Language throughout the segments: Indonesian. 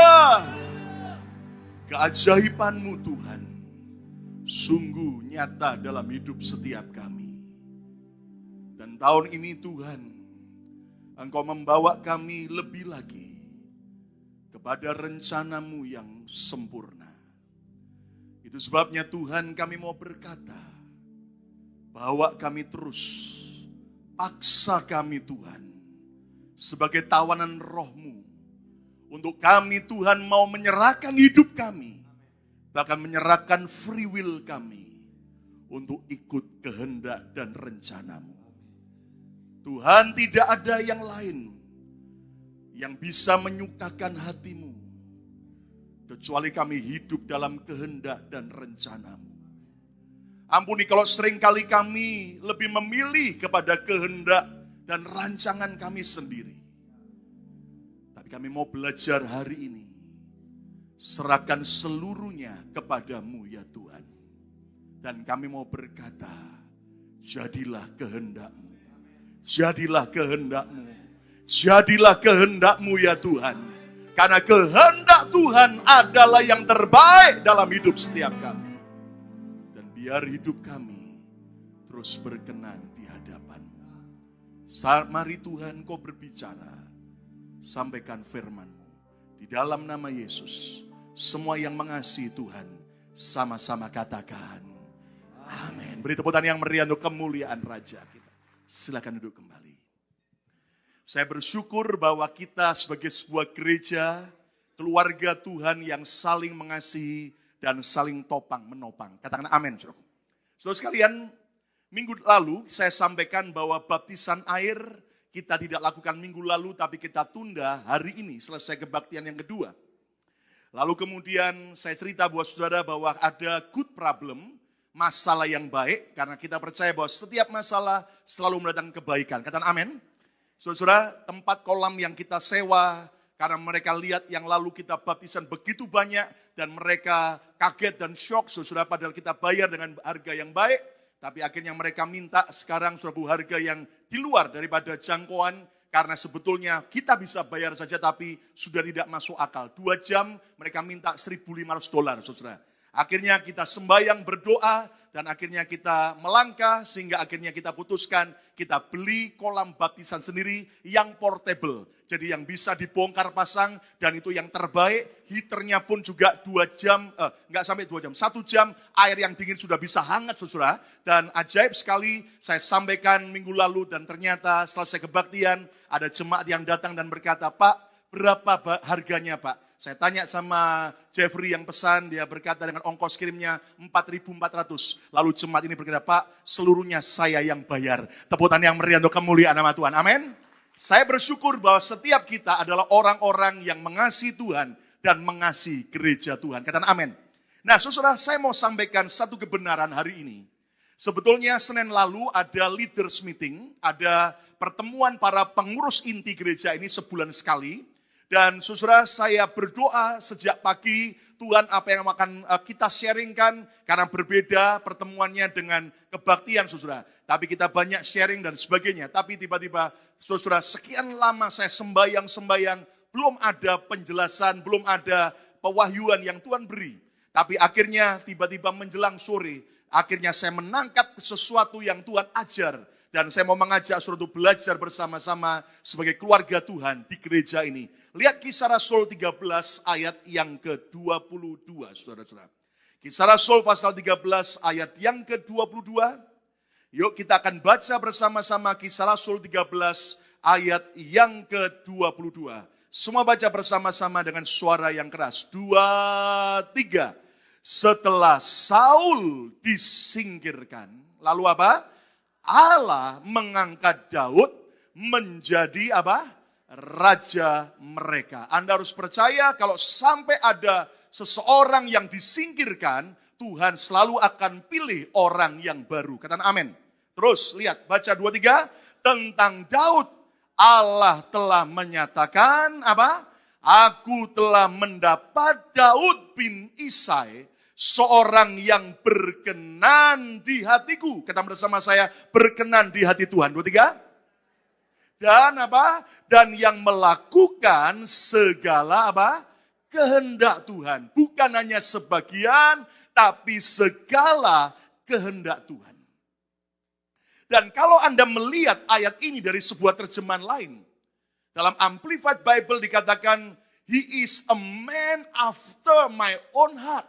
Haleluya. Keajaiban-Mu Tuhan sungguh nyata dalam hidup setiap kami. Dan tahun ini Tuhan, Engkau membawa kami lebih lagi kepada rencana-Mu yang sempurna. Itu sebabnya Tuhan kami mau berkata, bawa kami terus, paksa kami Tuhan, sebagai tawanan Roh-Mu, untuk kami Tuhan mau menyerahkan hidup kami, bahkan menyerahkan free will kami, untuk ikut kehendak dan rencana-Mu. Tuhan, tidak ada yang lain yang bisa menyukakan hati-Mu, kecuali kami hidup dalam kehendak dan rencana-Mu. Ampuni kalau seringkali kami lebih memilih kepada kehendak dan rancangan kami sendiri. Tapi kami mau belajar hari ini, serahkan seluruhnya kepada-Mu ya Tuhan. Dan kami mau berkata, jadilah kehendak-Mu. Jadilah kehendak-Mu. Jadilah kehendak-Mu ya Tuhan. Karena kehendak Tuhan adalah yang terbaik dalam hidup setiap kami. Dan biar hidup kami terus berkenan di hadapan-Mu. Mari Tuhan Kau berbicara. Sampaikan firman-Mu. Di dalam nama Yesus. Semua yang mengasihi Tuhan sama-sama katakan amin. Beri tepuk tangan yang meriah untuk kemuliaan Raja kita. Silakan duduk kembali. Saya bersyukur bahwa kita sebagai sebuah gereja, keluarga Tuhan yang saling mengasihi dan saling topang menopang. Katakan amin. Saudara sekalian, minggu lalu saya sampaikan bahwa baptisan air kita tidak lakukan minggu lalu, tapi kita tunda hari ini selesai kebaktian yang kedua. Lalu kemudian saya cerita buat saudara bahwa ada good problem, masalah yang baik, karena kita percaya bahwa setiap masalah selalu mendatangkan kebaikan. Katakan amin. Saudara, tempat kolam yang kita sewa, karena mereka lihat yang lalu kita baptisan begitu banyak, dan mereka kaget dan shock, saudara, padahal kita bayar dengan harga yang baik, tapi akhirnya mereka minta sekarang suatu harga yang di luar daripada jangkauan, karena sebetulnya kita bisa bayar saja, tapi sudah tidak masuk akal. 2 jam mereka minta $1.500, saudara. Akhirnya kita sembahyang berdoa dan akhirnya kita melangkah sehingga akhirnya kita putuskan kita beli kolam baptisan sendiri yang portable. Jadi yang bisa dibongkar pasang dan itu yang terbaik. Heaternya pun juga 2 jam, enggak sampai 2 jam, 1 jam air yang dingin sudah bisa hangat saudara. Dan ajaib sekali saya sampaikan minggu lalu dan ternyata selesai kebaktian ada jemaat yang datang dan berkata, Pak berapa harganya Pak? Saya tanya sama Jeffrey yang pesan, dia berkata dengan ongkos kirimnya 4.400. Lalu jemaat ini berkata, Pak, seluruhnya saya yang bayar. Tepuk tangan yang meriah untuk kemuliaan nama Tuhan. Amin. Saya bersyukur bahwa setiap kita adalah orang-orang yang mengasihi Tuhan dan mengasihi gereja Tuhan. Katakan amin. Nah, saudara, saya mau sampaikan satu kebenaran hari ini. Sebetulnya Senin lalu ada leaders meeting, ada pertemuan para pengurus inti gereja ini sebulan sekali. Dan saudara, saya berdoa sejak pagi, Tuhan apa yang akan kita sharingkan, karena berbeda pertemuannya dengan kebaktian saudara. Tapi kita banyak sharing dan sebagainya. Tapi tiba-tiba saudara, sekian lama saya sembayang, belum ada penjelasan, belum ada pewahyuan yang Tuhan beri. Tapi akhirnya tiba-tiba menjelang sore, akhirnya saya menangkap sesuatu yang Tuhan ajar. Dan saya mau mengajak saudara untuk belajar bersama-sama sebagai keluarga Tuhan di gereja ini. Lihat Kisah Rasul 13 ayat yang ke-22, saudara-saudara. Kisah Rasul pasal 13 ayat yang ke-22. Yuk kita akan baca bersama-sama Kisah Rasul 13 ayat yang ke-22. Semua baca bersama-sama dengan suara yang keras. 2, 3. Setelah Saul disingkirkan, lalu apa? Allah mengangkat Daud menjadi apa? Raja mereka. Anda harus percaya kalau sampai ada seseorang yang disingkirkan, Tuhan selalu akan pilih orang yang baru. Katakan amin. Terus lihat, baca 2-3. Tentang Daud, Allah telah menyatakan apa? Aku telah mendapat Daud bin Isai, seorang yang berkenan di hatiku. Kata bersama saya, berkenan di hati Tuhan. 2-3. Dan apa? Dan yang melakukan segala apa? kehendak Tuhan. Bukan hanya sebagian, tapi segala kehendak Tuhan. Dan kalau Anda melihat ayat ini dari sebuah terjemahan lain, dalam Amplified Bible dikatakan, He is a man after my own heart.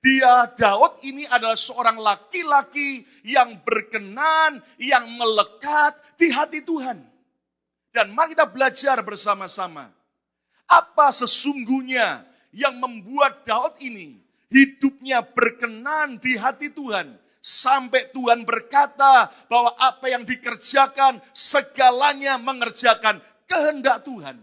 Dia, Daud ini adalah seorang laki-laki yang berkenan, yang melekat di hati Tuhan. Dan mari kita belajar bersama-sama. Apa sesungguhnya yang membuat Daud ini hidupnya berkenan di hati Tuhan. Sampai Tuhan berkata bahwa apa yang dikerjakan segalanya mengerjakan kehendak Tuhan.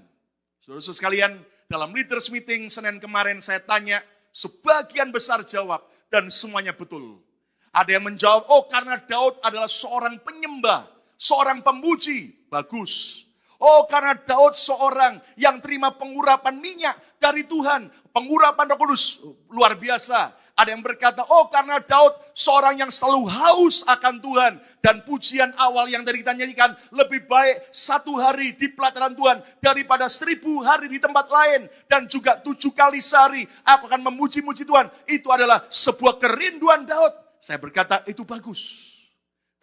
Saudara-saudara sekalian, dalam leaders meeting Senin kemarin saya tanya, sebagian besar jawab dan semuanya betul. Ada yang menjawab, oh karena Daud adalah seorang penyembah, seorang pemuji, bagus. Oh karena Daud seorang yang terima pengurapan minyak dari Tuhan, pengurapan Roh Kudus, luar biasa. Ada yang berkata, oh karena Daud seorang yang selalu haus akan Tuhan. Dan pujian awal yang tadi kita nyanyikan, lebih baik 1 hari di pelataran Tuhan daripada 1000 hari di tempat lain. Dan juga 7 kali sehari aku akan memuji-muji Tuhan. Itu adalah sebuah kerinduan Daud. Saya berkata itu bagus.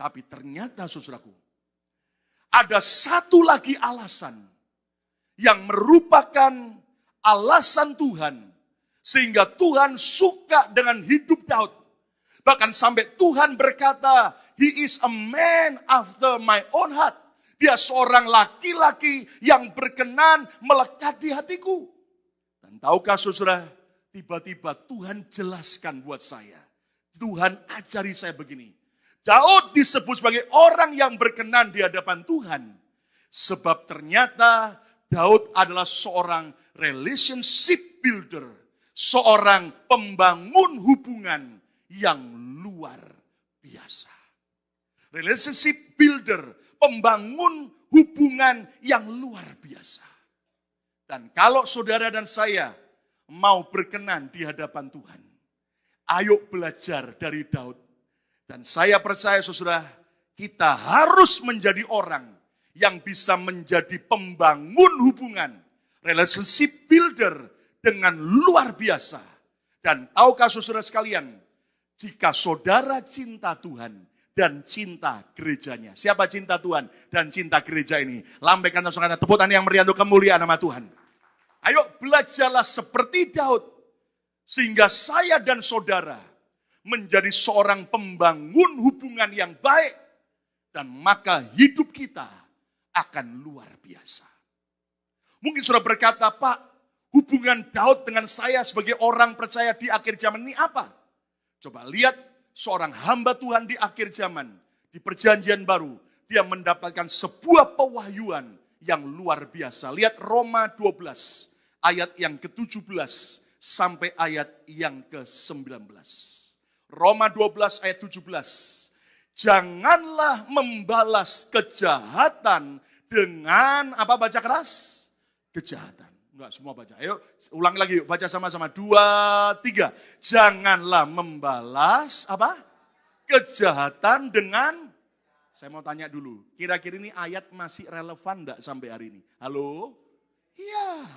Tapi ternyata saudaraku, ada satu lagi alasan yang merupakan alasan Tuhan. Sehingga Tuhan suka dengan hidup Daud. Bahkan sampai Tuhan berkata, He is a man after my own heart. Dia seorang laki-laki yang berkenan melekat di hatiku. Dan tahukah saudara, tiba-tiba Tuhan jelaskan buat saya. Tuhan ajari saya begini. Daud disebut sebagai orang yang berkenan di hadapan Tuhan. Sebab ternyata Daud adalah seorang relationship builder. Seorang pembangun hubungan yang luar biasa. Relationship builder, pembangun hubungan yang luar biasa. Dan kalau saudara dan saya mau berkenan di hadapan Tuhan, ayo belajar dari Daud. Dan saya percaya saudara, kita harus menjadi orang yang bisa menjadi pembangun hubungan, relationship builder, dengan luar biasa. Dan tahukah saudara sekalian, jika saudara cinta Tuhan dan cinta gerejanya. Siapa cinta Tuhan dan cinta gereja ini? Lambaikan tangan tepuk tangan yang meriah untuk kemuliaan nama Tuhan. Ayo belajarlah seperti Daud. Sehingga saya dan saudara menjadi seorang pembangun hubungan yang baik. Dan maka hidup kita akan luar biasa. Mungkin saudara berkata, Pak, hubungan Daud dengan saya sebagai orang percaya di akhir zaman ini apa? Coba lihat seorang hamba Tuhan di akhir zaman. Di perjanjian baru. Dia mendapatkan sebuah pewahyuan yang luar biasa. Lihat Roma 12 ayat yang ke-17 sampai ayat yang ke-19. Roma 12 ayat 17. Janganlah membalas kejahatan dengan apa baca keras? Kejahatan. Enggak semua baca. Ayo ulang lagi yuk. Baca sama-sama. 2, 3. Janganlah membalas apa? Kejahatan dengan. Saya mau tanya dulu. Kira-kira ini ayat masih relevan enggak sampai hari ini? Halo? Iya.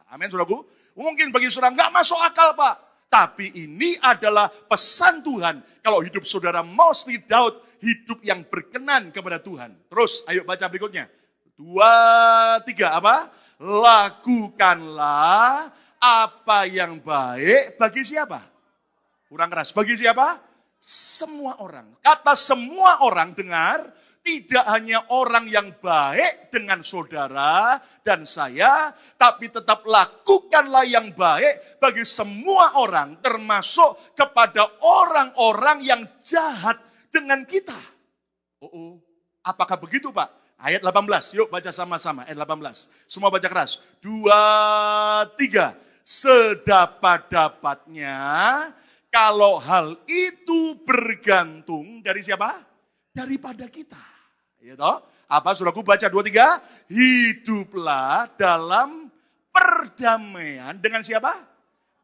Amin saudaraku. Mungkin bagi saudara enggak masuk akal Pak. Tapi ini adalah pesan Tuhan. Kalau hidup saudara mau seperti Daud. Hidup yang berkenan kepada Tuhan. Terus ayo baca berikutnya. 2, 3. Apa? Lakukanlah apa yang baik bagi siapa? Kurang keras. Bagi siapa? Semua orang. Kata semua orang dengar, tidak hanya orang yang baik dengan saudara dan saya, tapi tetap lakukanlah yang baik bagi semua orang, termasuk kepada orang-orang yang jahat dengan kita. Apakah begitu Pak? Ayat 18, yuk baca sama-sama, ayat 18. Semua baca keras. 2, 3. Sedapat-dapatnya, kalau hal itu bergantung dari siapa? Daripada kita. Ya toh? Apa saudaraku baca 2, 3. Hiduplah dalam perdamaian dengan siapa?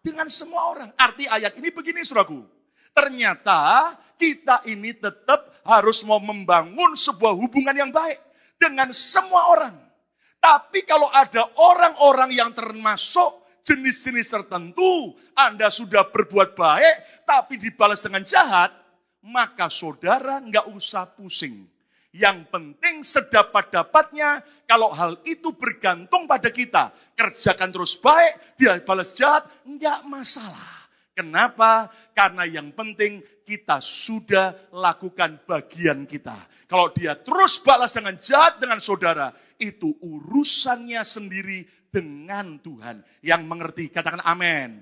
Dengan semua orang. Arti ayat ini begini saudaraku. Ternyata kita ini tetap harus mau membangun sebuah hubungan yang baik. Dengan semua orang. Tapi kalau ada orang-orang yang termasuk jenis-jenis tertentu Anda sudah berbuat baik, tapi dibalas dengan jahat, maka saudara nggak usah pusing. Yang penting sedapat-dapatnya, kalau hal itu bergantung pada kita, kerjakan terus baik, dia balas jahat, nggak masalah. Kenapa? Karena yang penting kita sudah lakukan bagian kita. Kalau dia terus balas dengan jahat dengan saudara, itu urusannya sendiri dengan Tuhan. Yang mengerti, katakan amin.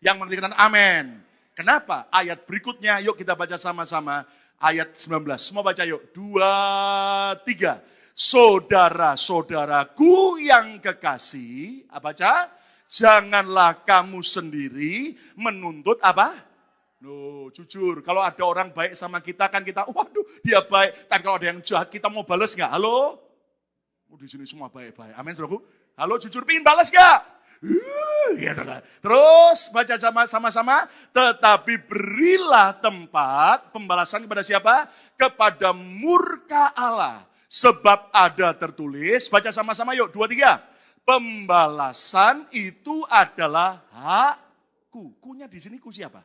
Yang mengerti, katakan amin. Kenapa? Ayat berikutnya, yuk kita baca sama-sama. Ayat 19, semua baca yuk. 2, 3. Saudara-saudaraku yang kekasih, baca. Janganlah kamu sendiri menuntut apa? Loh, jujur, kalau ada orang baik sama kita kan kita, waduh dia baik. Kan kalau ada yang jahat kita mau balas nggak? Halo? Di sini semua baik-baik. Amin, saudaraku. Halo, jujur pingin balas nggak? Gitu kan. Terus baca sama-sama. Tetapi berilah tempat pembalasan kepada siapa? Kepada murka Allah. Sebab ada tertulis, baca sama-sama yuk, 2, 3. Pembalasan itu adalah hakku. Kunya di sini ku siapa?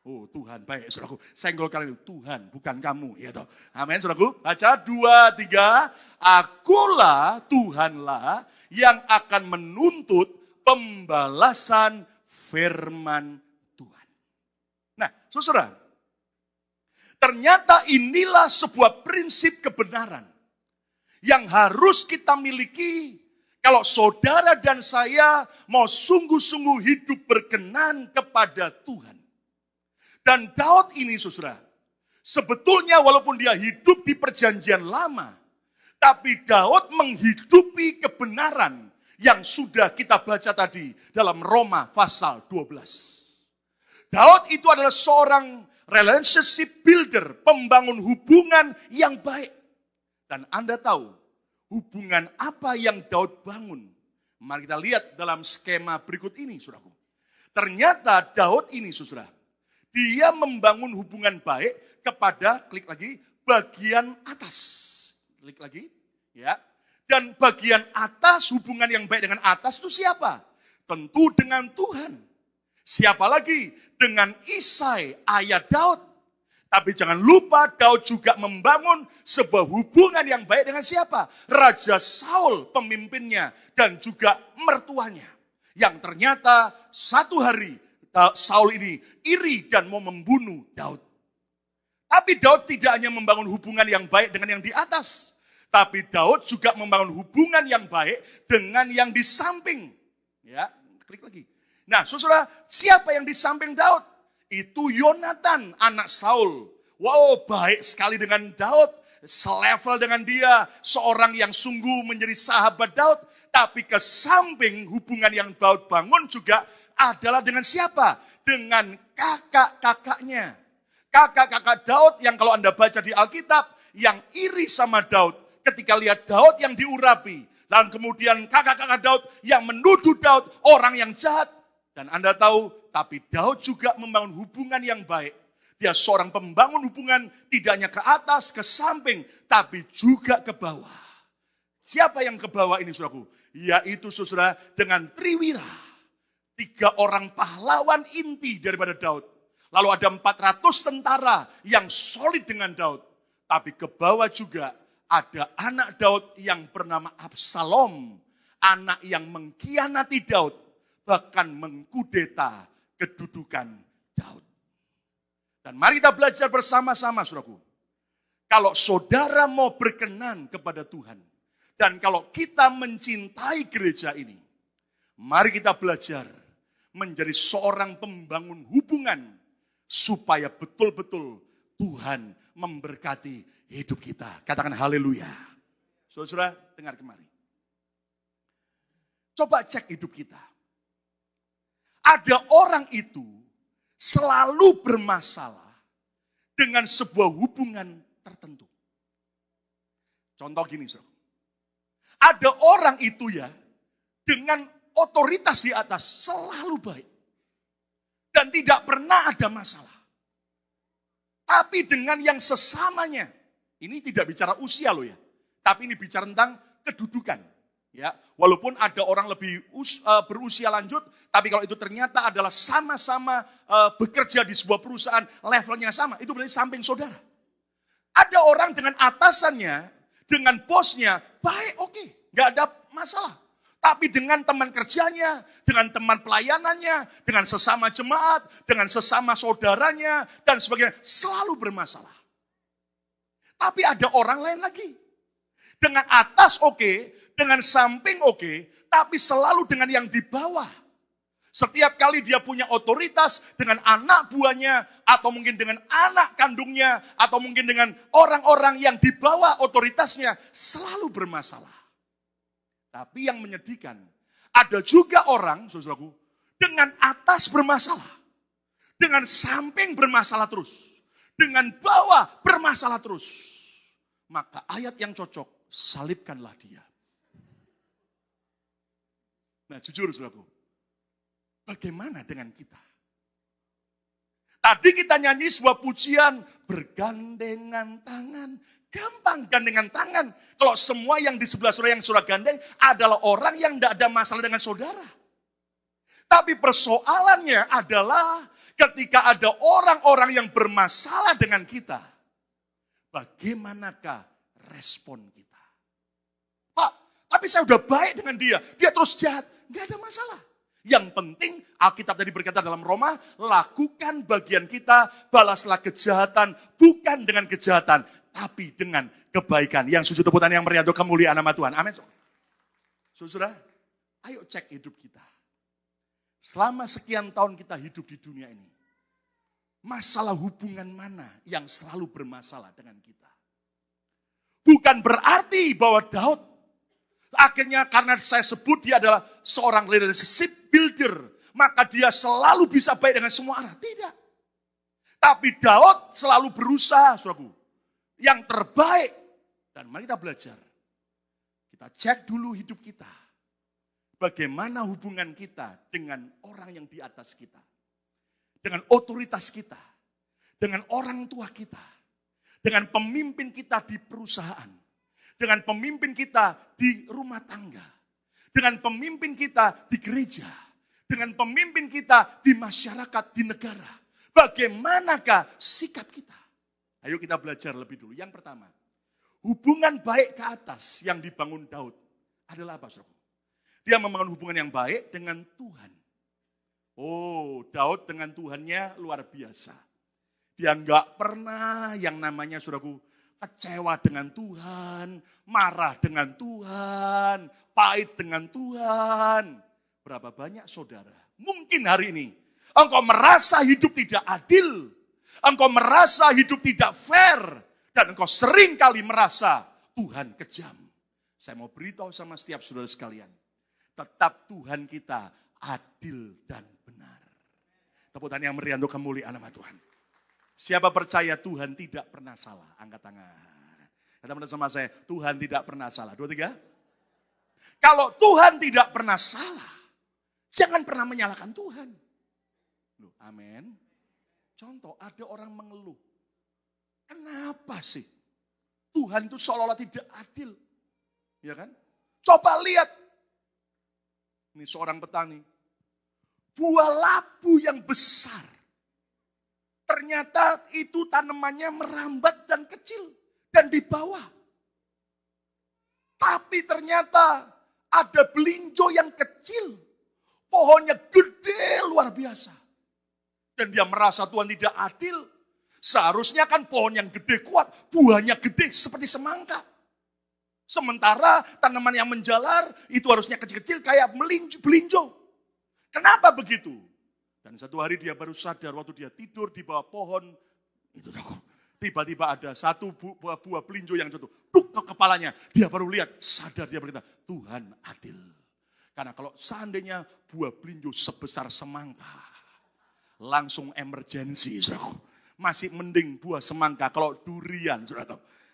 Oh Tuhan, baik saudaraku. Senggol kalian itu Tuhan, bukan kamu. Ya toh. Amin saudaraku. Baca 2, 3. Akulah Tuhanlah yang akan menuntut pembalasan firman Tuhan. Nah, saudara, ternyata inilah sebuah prinsip kebenaran yang harus kita miliki kalau saudara dan saya mau sungguh-sungguh hidup berkenan kepada Tuhan. Dan Daud ini, saudara, sebetulnya walaupun dia hidup di perjanjian lama, tapi Daud menghidupi kebenaran yang sudah kita baca tadi dalam Roma pasal 12. Daud itu adalah seorang relationship builder, pembangun hubungan yang baik. Dan Anda tahu hubungan apa yang Daud bangun? Mari kita lihat dalam skema berikut ini, saudaraku. Ternyata Daud ini, saudara, dia membangun hubungan baik kepada, klik lagi, bagian atas. Klik lagi, ya. Dan bagian atas, hubungan yang baik dengan atas itu siapa? Tentu dengan Tuhan. Siapa lagi? Dengan Isai, ayah Daud. Tapi jangan lupa Daud juga membangun sebuah hubungan yang baik dengan siapa? Raja Saul, pemimpinnya, dan juga mertuanya. Yang ternyata satu hari Saul ini iri dan mau membunuh Daud. Tapi Daud tidak hanya membangun hubungan yang baik dengan yang di atas. Tapi Daud juga membangun hubungan yang baik dengan yang di samping. Ya, klik lagi. Nah, saudara, siapa yang di samping Daud? Itu Yonatan, anak Saul. Wow, baik sekali dengan Daud. Selevel dengan dia, seorang yang sungguh menjadi sahabat Daud. Tapi ke samping hubungan yang Daud bangun juga adalah dengan siapa? Dengan kakak-kakaknya. Kakak-kakak Daud yang kalau Anda baca di Alkitab, yang iri sama Daud. Ketika lihat Daud yang diurapi. Dan kemudian kakak-kakak Daud yang menuduh Daud orang yang jahat. Dan Anda tahu, tapi Daud juga membangun hubungan yang baik. Dia seorang pembangun hubungan tidak hanya ke atas, ke samping, tapi juga ke bawah. Siapa yang ke bawah ini, saudaraku? Yaitu saudara dengan Triwira. 3 orang pahlawan inti daripada Daud. Lalu ada 400 tentara yang solid dengan Daud. Tapi ke bawah juga ada anak Daud yang bernama Absalom. Anak yang mengkhianati Daud. Bahkan mengkudeta kedudukan Daud. Dan mari kita belajar bersama-sama, saudaraku. Kalau saudara mau berkenan kepada Tuhan. Dan kalau kita mencintai gereja ini. Mari kita belajar menjadi seorang pembangun hubungan. Supaya betul-betul Tuhan memberkati hidup kita. Katakan haleluya. Saudara, dengar kemari. Coba cek hidup kita. Ada orang itu selalu bermasalah dengan sebuah hubungan tertentu. Contoh gini, saudara. Ada orang itu ya, dengan otoritas di atas selalu baik. Dan tidak pernah ada masalah. Tapi dengan yang sesamanya. Ini tidak bicara usia loh ya. Tapi ini bicara tentang kedudukan. Ya, walaupun ada orang lebih berusia lanjut, tapi kalau itu ternyata adalah sama-sama bekerja di sebuah perusahaan, levelnya sama, itu berarti samping saudara. Ada orang dengan atasannya, dengan bosnya, baik, oke, nggak ada masalah. Tapi dengan teman kerjanya, dengan teman pelayanannya, dengan sesama jemaat, dengan sesama saudaranya, dan sebagainya, selalu bermasalah. Tapi ada orang lain lagi. Dengan atas oke, dengan samping oke, tapi selalu dengan yang di bawah. Setiap kali dia punya otoritas dengan anak buahnya, atau mungkin dengan anak kandungnya, atau mungkin dengan orang-orang yang di bawah otoritasnya, selalu bermasalah. Tapi yang menyedihkan, ada juga orang, saudaraku, dengan atas bermasalah, dengan samping bermasalah terus, dengan bawah bermasalah terus. Maka ayat yang cocok, salibkanlah dia. Nah jujur saudaraku, bagaimana dengan kita? Tadi kita nyanyi sebuah pujian, bergandengan tangan. Gampang gandengan tangan. Kalau semua yang di sebelah saudara yang saudara gandeng adalah orang yang tidak ada masalah dengan saudara. Tapi persoalannya adalah ketika ada orang-orang yang bermasalah dengan kita. Bagaimanakah respon kita? Pak, tapi saya udah baik dengan dia. Dia terus jahat. Nggak ada masalah. Yang penting Alkitab tadi berkata dalam Roma, lakukan bagian kita, balaslah kejahatan, bukan dengan kejahatan, tapi dengan kebaikan. Yang sujud tepuk tangan yang meriah untuk kemuliaan nama Tuhan. Amin. Saudara, ayo cek hidup kita. Selama sekian tahun kita hidup di dunia ini, masalah hubungan mana yang selalu bermasalah dengan kita? Bukan berarti bahwa Daud akhirnya karena saya sebut dia adalah seorang leadership builder, maka dia selalu bisa baik dengan semua arah. Tidak. Tapi Daud selalu berusaha, saudaraku, yang terbaik. Dan mari kita belajar. Kita cek dulu hidup kita. Bagaimana hubungan kita dengan orang yang di atas kita. Dengan otoritas kita. Dengan orang tua kita. Dengan pemimpin kita di perusahaan. Dengan pemimpin kita di rumah tangga. Dengan pemimpin kita di gereja. Dengan pemimpin kita di masyarakat, di negara. Bagaimanakah sikap kita? Ayo kita belajar lebih dulu. Yang pertama, hubungan baik ke atas yang dibangun Daud adalah apa, saudara? Dia membangun hubungan yang baik dengan Tuhan. Oh, Daud dengan Tuhannya luar biasa. Dia enggak pernah yang namanya, saudaraku, kecewa dengan Tuhan, marah dengan Tuhan, pahit dengan Tuhan. Berapa banyak saudara, mungkin hari ini engkau merasa hidup tidak adil, engkau merasa hidup tidak fair, dan engkau sering kali merasa Tuhan kejam. Saya mau beritahu sama setiap saudara sekalian, tetap Tuhan kita adil dan benar. Tepuk tangan yang meriah untuk kemuliaan nama Tuhan. Siapa percaya Tuhan tidak pernah salah? Angkat tangan. Kata sama saya, Tuhan tidak pernah salah. 2, 3. Kalau Tuhan tidak pernah salah, jangan pernah menyalahkan Tuhan. Loh, amin. Contoh, ada orang mengeluh. Kenapa sih? Tuhan itu seolah-olah tidak adil. Ya kan? Coba lihat. Ini seorang petani. Buah labu yang besar. Ternyata itu tanamannya merambat dan kecil. Dan di bawah. Tapi ternyata ada belinjo yang kecil. Pohonnya gede luar biasa. Dan dia merasa Tuhan tidak adil. Seharusnya kan pohon yang gede kuat. Buahnya gede seperti semangka. Sementara tanaman yang menjalar itu harusnya kecil-kecil kayak belinjo. Kenapa begitu? Dan satu hari dia baru sadar waktu dia tidur di bawah pohon. Itu tiba-tiba ada satu buah belinjo yang jatuh. Duk ke kepalanya. Dia baru lihat, sadar dia berkata, Tuhan adil. Karena kalau seandainya buah belinjo sebesar semangka. Langsung emergensi. Masih mending buah semangka kalau durian.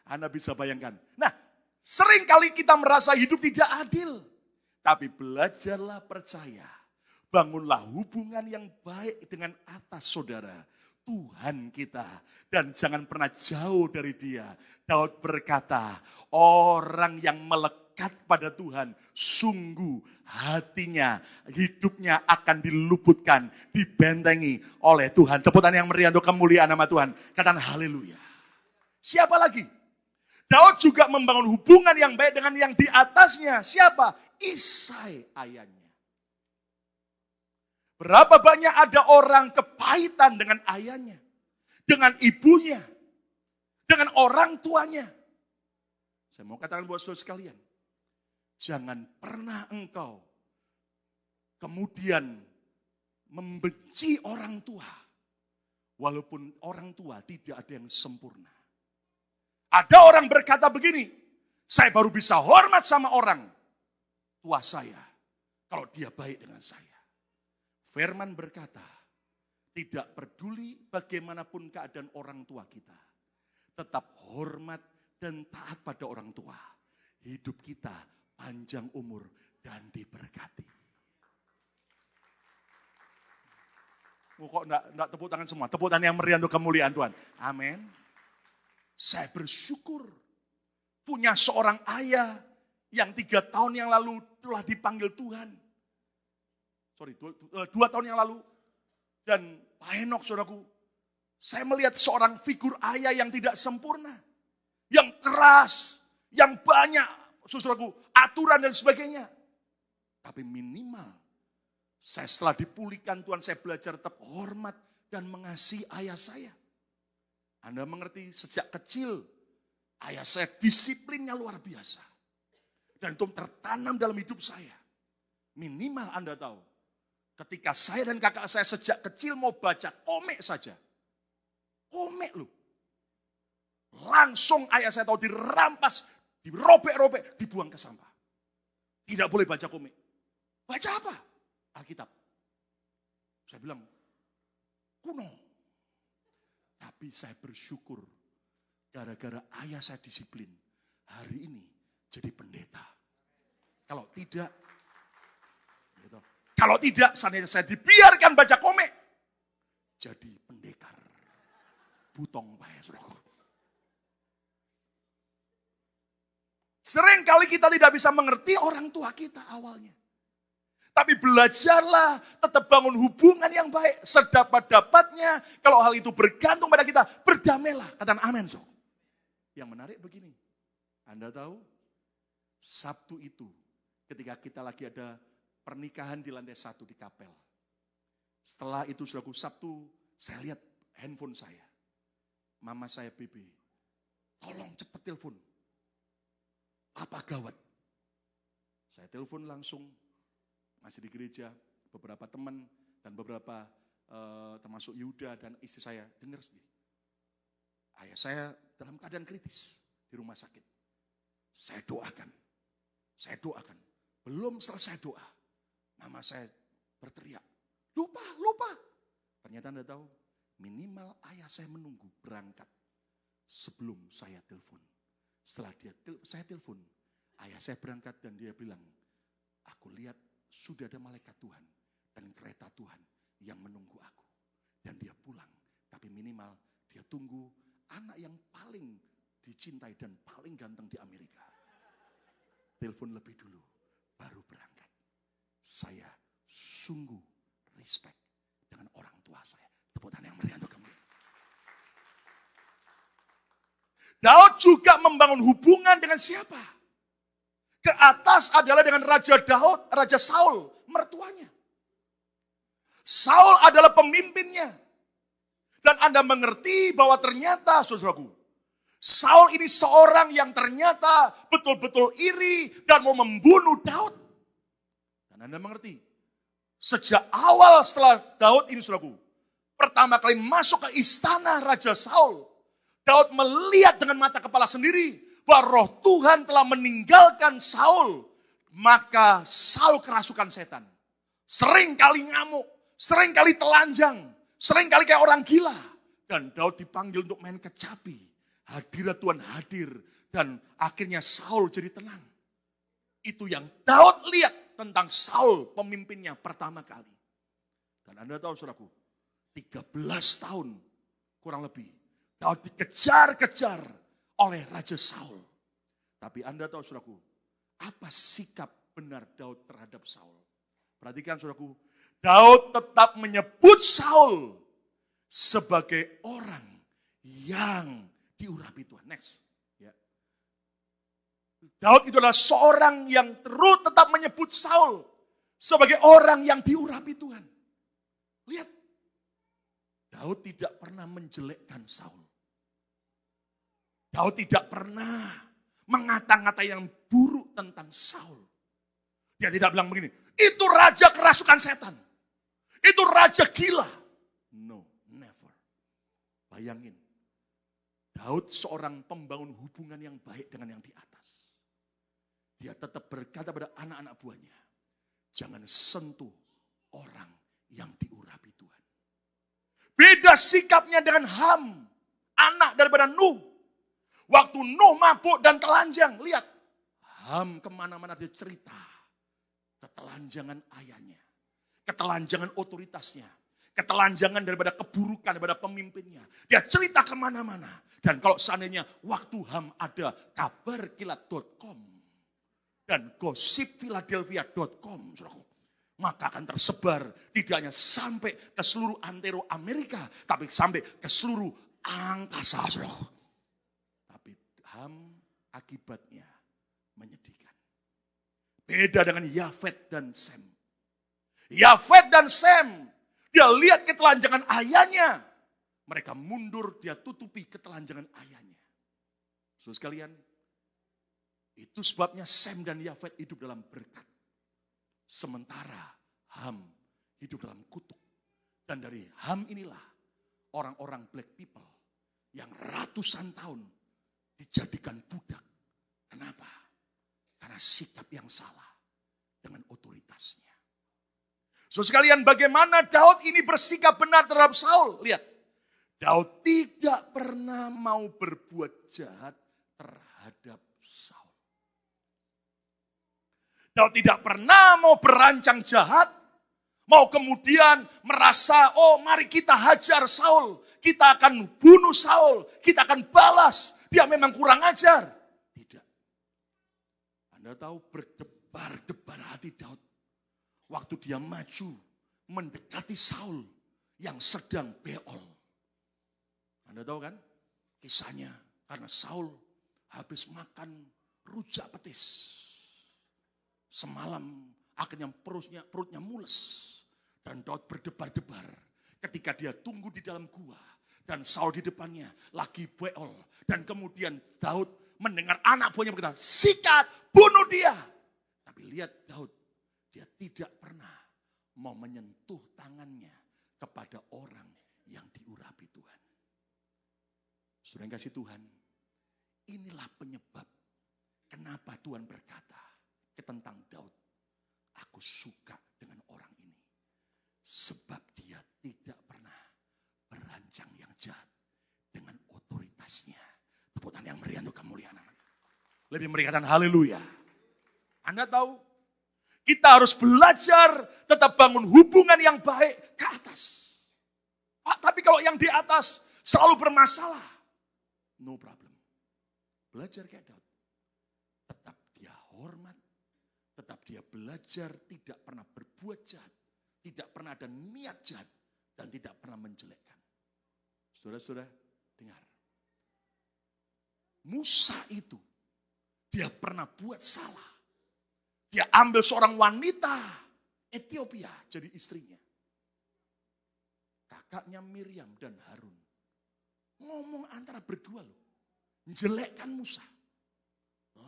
Anda bisa bayangkan. Nah, sering kali kita merasa hidup tidak adil. Tapi belajarlah percaya. Bangunlah hubungan yang baik dengan atas saudara. Tuhan kita. Dan jangan pernah jauh dari dia. Daud berkata, orang yang melekat pada Tuhan, sungguh hatinya, hidupnya akan diluputkan, dibentengi oleh Tuhan. Tepuk tangan yang meriah untuk kemuliaan nama Tuhan. Katakan haleluya. Siapa lagi? Daud juga membangun hubungan yang baik dengan yang di atasnya. Siapa? Isai ayahnya. Berapa banyak ada orang kepahitan dengan ayahnya, dengan ibunya, dengan orang tuanya. Saya mau katakan buat saudara sekalian, jangan pernah engkau kemudian membenci orang tua, walaupun orang tua tidak ada yang sempurna. Ada orang berkata begini, saya baru bisa hormat sama orang tua saya kalau dia baik dengan saya. Firman berkata, tidak peduli bagaimanapun keadaan orang tua kita, tetap hormat dan taat pada orang tua. Hidup kita panjang umur dan diberkati. Kok enggak tepuk tangan semua? Tepuk tangan yang meriah untuk kemuliaan Tuhan. Amin. Saya bersyukur punya seorang ayah yang 3 tahun yang lalu telah dipanggil Tuhan. 2 tahun yang lalu. Dan Pak Henok, saudaraku, saya melihat seorang figur ayah yang tidak sempurna. Yang keras, yang banyak, saudaraku, aturan dan sebagainya. Tapi minimal, saya setelah dipulihkan Tuhan, saya belajar tetap hormat dan mengasihi ayah saya. Anda mengerti, sejak kecil, ayah saya disiplinnya luar biasa. Dan itu tertanam dalam hidup saya. Minimal Anda tahu, ketika saya dan kakak saya sejak kecil mau baca komik saja. Komik loh. Langsung ayah saya tahu dirampas, dirobek-robek, dibuang ke sampah. Tidak boleh baca komik. Baca apa? Alkitab. Saya bilang, kuno. Tapi saya bersyukur, gara-gara ayah saya disiplin, hari ini jadi pendeta. Kalau tidak, seandainya saya dibiarkan baca komik, jadi pendekar. Butong Pak ya, saudara. Sering kali kita tidak bisa mengerti orang tua kita awalnya. Tapi belajarlah, tetap bangun hubungan yang baik. Sedapat-dapatnya, kalau hal itu bergantung pada kita, berdamailah. Katakan amin. So. Yang menarik begini, Anda tahu, Sabtu itu ketika kita lagi ada pernikahan di lantai 1 di kapel. Setelah itu saudaraku, Sabtu saya lihat handphone saya. Mama saya Bebe, tolong cepat telepon. Apa gawat? Saya telepon langsung, masih di gereja, beberapa teman dan beberapa termasuk Yuda dan istri saya dengar sendiri. Ayah saya dalam keadaan kritis di rumah sakit. Saya doakan. Belum selesai doa, mama saya berteriak, lupa. Ternyata Anda tahu, minimal ayah saya menunggu berangkat sebelum saya telepon. Setelah saya telepon, ayah saya berangkat dan dia bilang, aku lihat sudah ada malaikat Tuhan dan kereta Tuhan yang menunggu aku. Dan dia pulang, tapi minimal dia tunggu anak yang paling dicintai dan paling ganteng di Amerika. Telepon lebih dulu, baru berangkat. Saya sungguh respect dengan orang tua saya. Tepuk tangan yang meriah untuk kamu. Daud juga membangun hubungan dengan siapa? Ke atas adalah dengan Raja Daud, Raja Saul, mertuanya. Saul adalah pemimpinnya. Dan Anda mengerti bahwa ternyata, saudaraku, Saul ini seorang yang ternyata betul-betul iri dan mau membunuh Daud. Dan Anda mengerti, sejak awal setelah Daud ini, saudaraku, pertama kali masuk ke istana Raja Saul, Daud melihat dengan mata kepala sendiri bahwa roh Tuhan telah meninggalkan Saul. Maka Saul kerasukan setan. Sering kali ngamuk, sering kali telanjang, sering kali kayak orang gila. Dan Daud dipanggil untuk main kecapi. Hadirat Tuhan hadir dan akhirnya Saul jadi tenang. Itu yang Daud lihat tentang Saul, pemimpinnya pertama kali. Dan Anda tahu saudaraku, 13 tahun kurang lebih Daud dikejar-kejar oleh Raja Saul. Tapi Anda tahu saudaraku, Apa sikap benar Daud terhadap Saul? Perhatikan saudaraku, Daud tetap menyebut Saul sebagai orang yang diurapi Tuhan. Next. Ya. Daud itu adalah seorang yang terus tetap menyebut Saul sebagai orang yang diurapi Tuhan. Lihat, Daud tidak pernah menjelekkan Saul. Daud tidak pernah mengata-ngatai yang buruk tentang Saul. Dia tidak bilang begini, itu raja kerasukan setan. Itu raja gila. No, never. Bayangin, Daud seorang pembangun hubungan yang baik dengan yang di atas. Dia tetap berkata pada anak-anak buahnya, jangan sentuh orang yang diurapi Tuhan. Beda sikapnya dengan Ham, anak daripada Nuh. Waktu Nuh mabuk dan telanjang, lihat. Ham kemana-mana dia cerita. Ketelanjangan ayahnya. Ketelanjangan otoritasnya. Ketelanjangan daripada keburukan, daripada pemimpinnya. Dia cerita kemana-mana. Dan kalau seandainya waktu Ham ada kabarkilat.com dan gosipfiladelfia.com, maka akan tersebar tidak hanya sampai ke seluruh antero Amerika, tapi sampai ke seluruh angkasa. Tapi Ham akibatnya menyedihkan. Beda dengan Yafet dan Sem. Yafet dan Sem, dia lihat ketelanjangan ayahnya. Mereka mundur, dia tutupi ketelanjangan ayahnya. Saudara sekalian, itu sebabnya Sem dan Yafet hidup dalam berkat. Sementara Ham hidup dalam kutuk. Dan dari Ham inilah orang-orang black people yang ratusan tahun dijadikan budak. Kenapa? Karena sikap yang salah dengan otoritasnya. So sekalian, bagaimana Daud ini bersikap benar terhadap Saul? Lihat, Daud tidak pernah mau berbuat jahat terhadap Saul. Daud tidak pernah mau berancang jahat, mau kemudian merasa, oh mari kita hajar Saul, kita akan bunuh Saul, kita akan balas, dia memang kurang ajar. Tidak. Anda tahu berdebar-debar hati Daud waktu dia maju mendekati Saul yang sedang beol. Anda tahu kan kisahnya, karena Saul habis makan rujak petis. Semalam akhirnya perutnya mules. Dan Daud berdebar-debar ketika dia tunggu di dalam gua. Dan Saul di depannya lagi beol. Dan kemudian Daud mendengar anak buahnya berkata, sikat, bunuh dia. Tapi lihat Daud, dia tidak pernah mau menyentuh tangannya kepada orang yang diurapi Tuhan. Saudara yang kasih Tuhan, inilah penyebab kenapa Tuhan berkata tentang Daud, aku suka dengan orang ini. Sebab dia tidak pernah berancang yang jahat dengan otoritasnya. Tepuk tangan yang meriah untuk kemuliaan. Lebih meriahkan haleluya. Anda tahu, kita harus belajar tetap bangun hubungan yang baik ke atas. Tapi kalau yang di atas selalu bermasalah, no problem. Belajar kayak Daud. Tetap dia hormat. Tetap dia belajar tidak pernah berbuat jahat. Tidak pernah ada niat jahat. Dan tidak pernah menjelekkan. Saudara-saudara, dengar. Musa itu, dia pernah buat salah. Dia ambil seorang wanita Ethiopia jadi istrinya. Kakaknya Miriam dan Harun. Ngomong antara berdua loh. Menjelekkan Musa.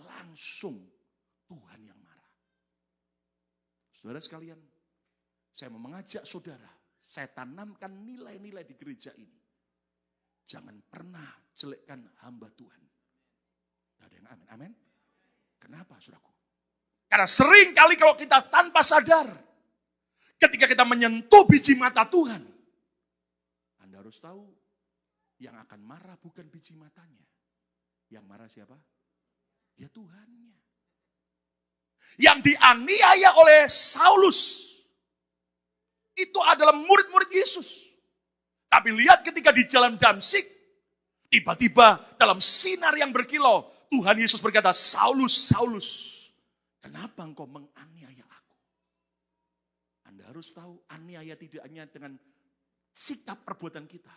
Langsung Tuhan yang marah. Saudara sekalian, saya mau mengajak saudara, saya tanamkan nilai-nilai di gereja ini. Jangan pernah jelekkan hamba Tuhan. Ada yang amin, amin. Kenapa saudaraku? Karena sering kali kalau kita tanpa sadar, ketika kita menyentuh biji mata Tuhan, Anda harus tahu, yang akan marah bukan biji matanya. Yang marah siapa? Ya Tuhannya. Yang dianiaya oleh Saulus, itu adalah murid-murid Yesus. Tapi lihat ketika di jalan Damsik, tiba-tiba dalam sinar yang berkilau, Tuhan Yesus berkata, Saulus, Saulus, Kenapa engkau menganiaya aku? Anda harus tahu, aniaya tidak hanya dengan sikap perbuatan kita,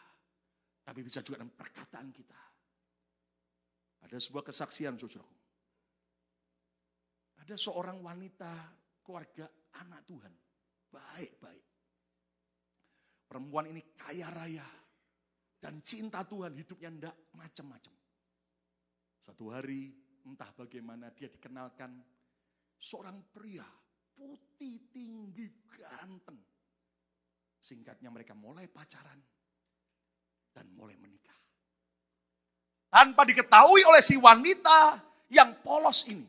tapi bisa juga dengan perkataan kita. Ada sebuah kesaksian, saudaraku. Ada seorang wanita, keluarga anak Tuhan, baik-baik. Perempuan ini kaya raya dan cinta Tuhan, hidupnya enggak macam-macam. Satu hari, entah bagaimana dia dikenalkan seorang pria putih, tinggi, ganteng. Singkatnya mereka mulai pacaran dan mulai menikah. Tanpa diketahui oleh si wanita yang polos ini.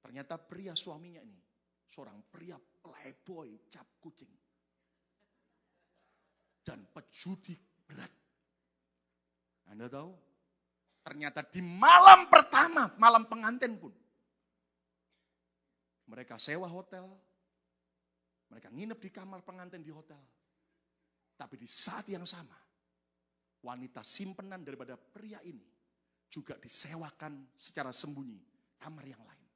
Ternyata pria suaminya ini seorang pria playboy, cap kucing. Dan pejudi berat. Anda tahu? Ternyata di malam pertama, malam pengantin pun. Mereka sewa hotel. Mereka nginep di kamar pengantin di hotel. Tapi di saat yang sama, wanita simpenan daripada pria ini juga disewakan secara sembunyi kamar yang lain.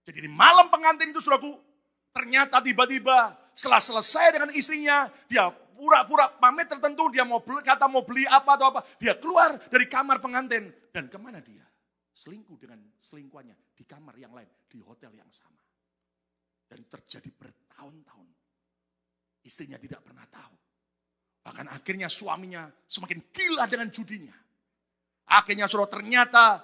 Jadi di malam pengantin itu, saudaraku, ternyata tiba-tiba setelah selesai dengan istrinya, dia pura-pura pamit tertentu, dia mau beli apa atau apa, dia keluar dari kamar pengantin. Dan kemana dia? Selingkuh dengan selingkuhannya di kamar yang lain, di hotel yang sama. Dan terjadi bertahun-tahun. Istrinya tidak pernah tahu. Bahkan akhirnya suaminya semakin gila dengan judinya. Akhirnya saudara, ternyata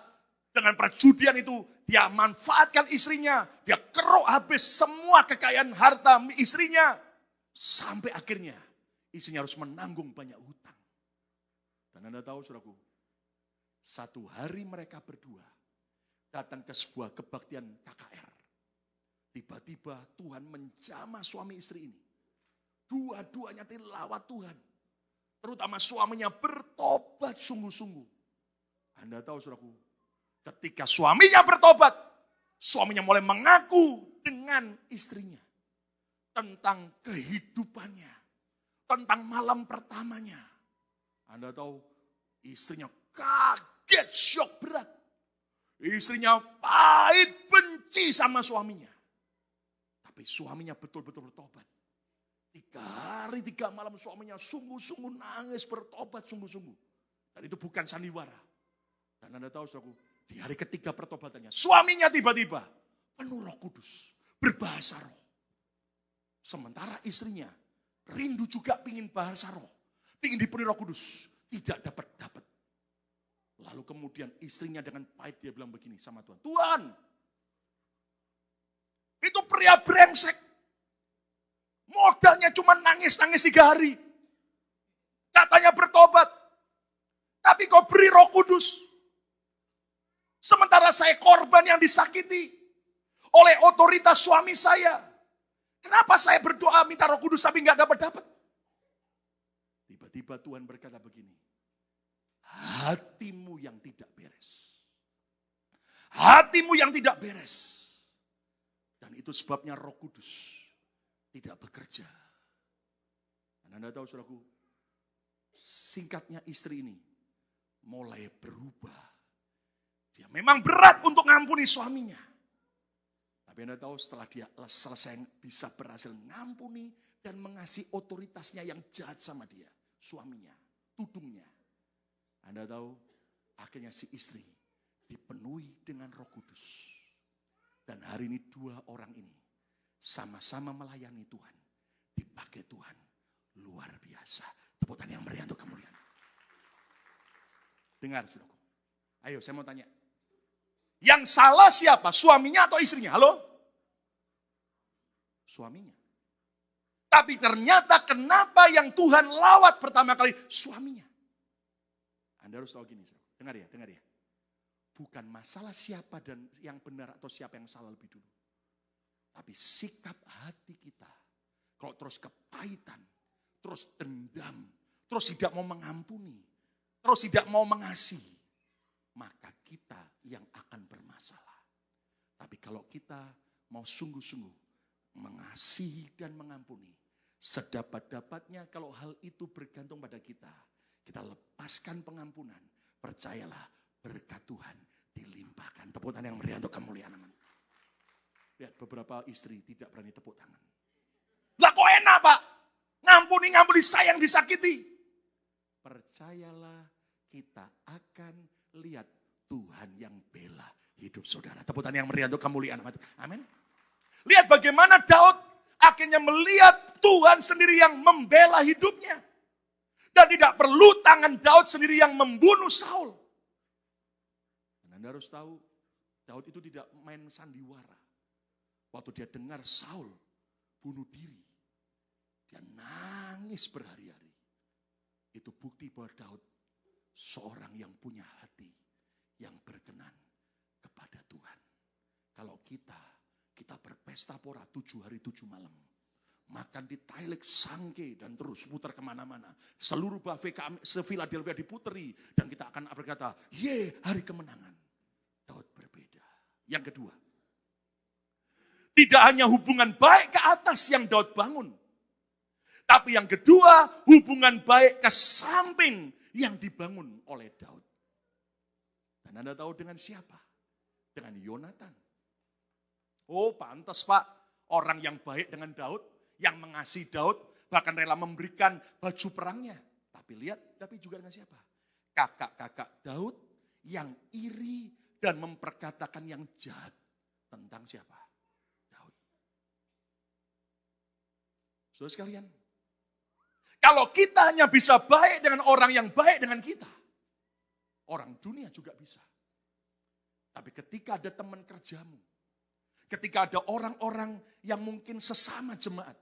dengan perjudian itu dia manfaatkan istrinya. Dia keruk habis semua kekayaan harta istrinya. Sampai akhirnya istrinya harus menanggung banyak hutang. Dan Anda tahu, saudaraku, satu hari mereka berdua datang ke sebuah kebaktian KKR. Tiba-tiba Tuhan menjamah suami istri ini. Dua-duanya tilawat Tuhan. Terutama suaminya bertobat sungguh-sungguh. Anda tahu, saudaraku, ketika suaminya bertobat, suaminya mulai mengaku dengan istrinya. Tentang kehidupannya. Tentang malam pertamanya. Anda tahu, istrinya kaget, syok berat. Istrinya pahit, benci sama suaminya. Tapi suaminya betul-betul bertobat. 3 hari 3 malam suaminya sungguh-sungguh nangis, bertobat sungguh-sungguh. Dan itu bukan sandiwara. Dan Anda tahu, saudaraku, di hari ketiga pertobatannya, suaminya tiba-tiba penuh Roh Kudus, berbahasa roh. Sementara istrinya rindu juga pingin bahasa roh, pingin dipenuhi Roh Kudus, tidak dapat. Lalu kemudian istrinya dengan pahit dia bilang begini sama Tuhan, Tuhan, itu pria brengsek. Modalnya cuma nangis-nangis 3 hari. Katanya bertobat. Tapi kau beri Roh Kudus. Sementara saya korban yang disakiti oleh otoritas suami saya. Kenapa saya berdoa minta Roh Kudus tapi nggak dapat? Tiba-tiba Tuhan berkata begini. Hatimu yang tidak beres. Hatimu yang tidak beres. Dan itu sebabnya Roh Kudus tidak bekerja. Dan Anda tahu, saudaraku, singkatnya istri ini mulai berubah. Dia memang berat untuk ngampuni suaminya. Tapi Anda tahu, setelah dia selesai bisa berhasil ngampuni dan mengasihi otoritasnya yang jahat sama dia, suaminya, tudungnya. Anda tahu, akhirnya si istri dipenuhi dengan Roh Kudus. Dan hari ini 2 orang ini sama-sama melayani Tuhan. Dipakai Tuhan. Luar biasa. Tepuk tangan yang meriah untuk kemuliaan. Dengar, saudaraku. Ayo, saya mau tanya. Yang salah siapa? Suaminya atau istrinya? Halo? Suaminya. Tapi ternyata kenapa yang Tuhan lawat pertama kali? Suaminya. Anda harus tahu gini, saudara. Dengar ya. Bukan masalah siapa dan yang benar atau siapa yang salah lebih dulu. Tapi sikap hati kita, kalau terus kepahitan, terus dendam, terus tidak mau mengampuni, terus tidak mau mengasihi, maka kita yang akan bermasalah. Tapi kalau kita mau sungguh-sungguh mengasihi dan mengampuni, sedapat-dapatnya kalau hal itu bergantung pada kita lepaskan pengampunan, percayalah berkat Tuhan dilimpahkan. Tepuk Tepuk tangan yang meriah untuk kemuliaan aman. Lihat beberapa istri tidak berani tepuk tangan. Lah kok enak Pak? Ngampuni saya yang disakiti. Percayalah kita akan lihat Tuhan yang bela hidup saudara. Tepuk tangan yang meriah untuk kemuliaan aman. Amin. Lihat bagaimana Daud akhirnya melihat Tuhan sendiri yang membela hidupnya. Dan tidak perlu tangan Daud sendiri yang membunuh Saul. Dan Anda harus tahu, Daud itu tidak main sandiwara. Waktu dia dengar Saul bunuh diri, dia nangis berhari-hari. Itu bukti bahwa Daud seorang yang punya hati yang berkenan kepada Tuhan. Kalau kita berpesta pora 7 hari 7 malam. Makan di Thailand, sangke, dan terus putar kemana-mana. Seluruh buffet se-Philadelphia diputeri. Dan kita akan berkata, hari kemenangan. Daud berbeda. Yang kedua, tidak hanya hubungan baik ke atas yang Daud bangun. Tapi yang kedua, hubungan baik ke samping yang dibangun oleh Daud. Dan Anda tahu dengan siapa? Dengan Yonatan. Oh pantas Pak, orang yang baik dengan Daud, yang mengasihi Daud, bahkan rela memberikan baju perangnya. Tapi juga dengan siapa? Kakak-kakak Daud yang iri dan memperkatakan yang jahat tentang siapa? Daud. Saudara sekalian, kalau kita hanya bisa baik dengan orang yang baik dengan kita, orang dunia juga bisa. Tapi ketika ada teman kerjamu, ketika ada orang-orang yang mungkin sesama jemaat,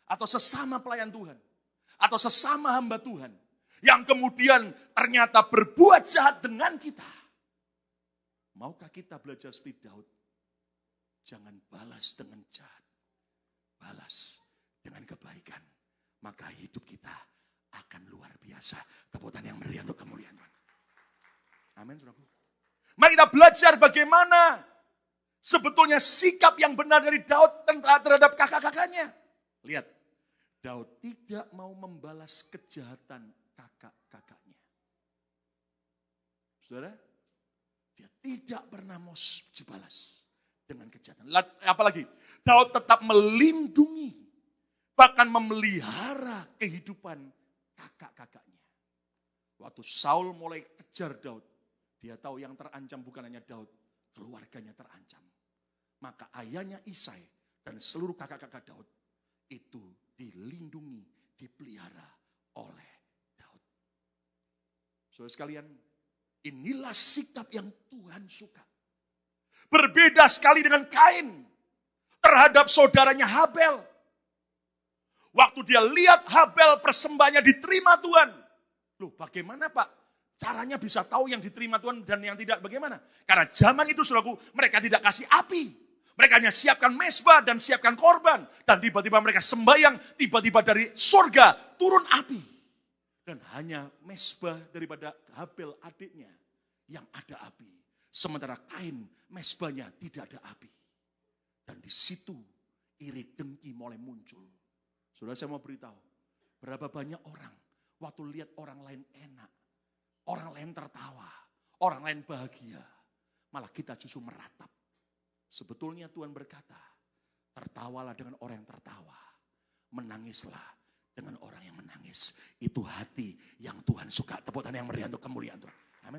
atau sesama pelayan Tuhan, atau sesama hamba Tuhan, yang kemudian ternyata berbuat jahat dengan kita. Maukah kita belajar seperti Daud? Jangan balas dengan jahat, balas dengan kebaikan. Maka hidup kita akan luar biasa. Tepuk tangan yang meriah untuk kemuliaan Tuhan. Amin, saudaraku. Mari kita belajar bagaimana sebetulnya sikap yang benar dari Daud terhadap kakak-kakaknya. Lihat. Daud tidak mau membalas kejahatan kakak-kakaknya. Saudara, dia tidak pernah mau dibalas dengan kejahatan. Apalagi, Daud tetap melindungi, bahkan memelihara kehidupan kakak-kakaknya. Waktu Saul mulai kejar Daud, dia tahu yang terancam bukan hanya Daud, keluarganya terancam. Maka ayahnya Isai dan seluruh kakak-kakak Daud itu dilindungi, dipelihara oleh Daud. Saudara sekalian, inilah sikap yang Tuhan suka. Berbeda sekali dengan Kain terhadap saudaranya Habel. Waktu dia lihat Habel persembahannya diterima Tuhan. Loh bagaimana Pak? Caranya bisa tahu yang diterima Tuhan dan yang tidak bagaimana? Karena zaman itu saudaraku, mereka tidak kasih api. Mereka hanya siapkan mezbah dan siapkan korban. Dan tiba-tiba mereka sembahyang, tiba-tiba dari surga turun api. Dan hanya mezbah daripada Habel adiknya yang ada api. Sementara Kain mezbahnya tidak ada api. Dan di situ iri dengki mulai muncul. Saudara saya mau beritahu, berapa banyak orang waktu lihat orang lain enak, orang lain tertawa, orang lain bahagia. Malah kita justru meratap. Sebetulnya Tuhan berkata, tertawalah dengan orang yang tertawa. Menangislah dengan orang yang menangis. Itu hati yang Tuhan suka. Tepuk tangan yang meriah untuk kemuliaan Tuhan. Amin.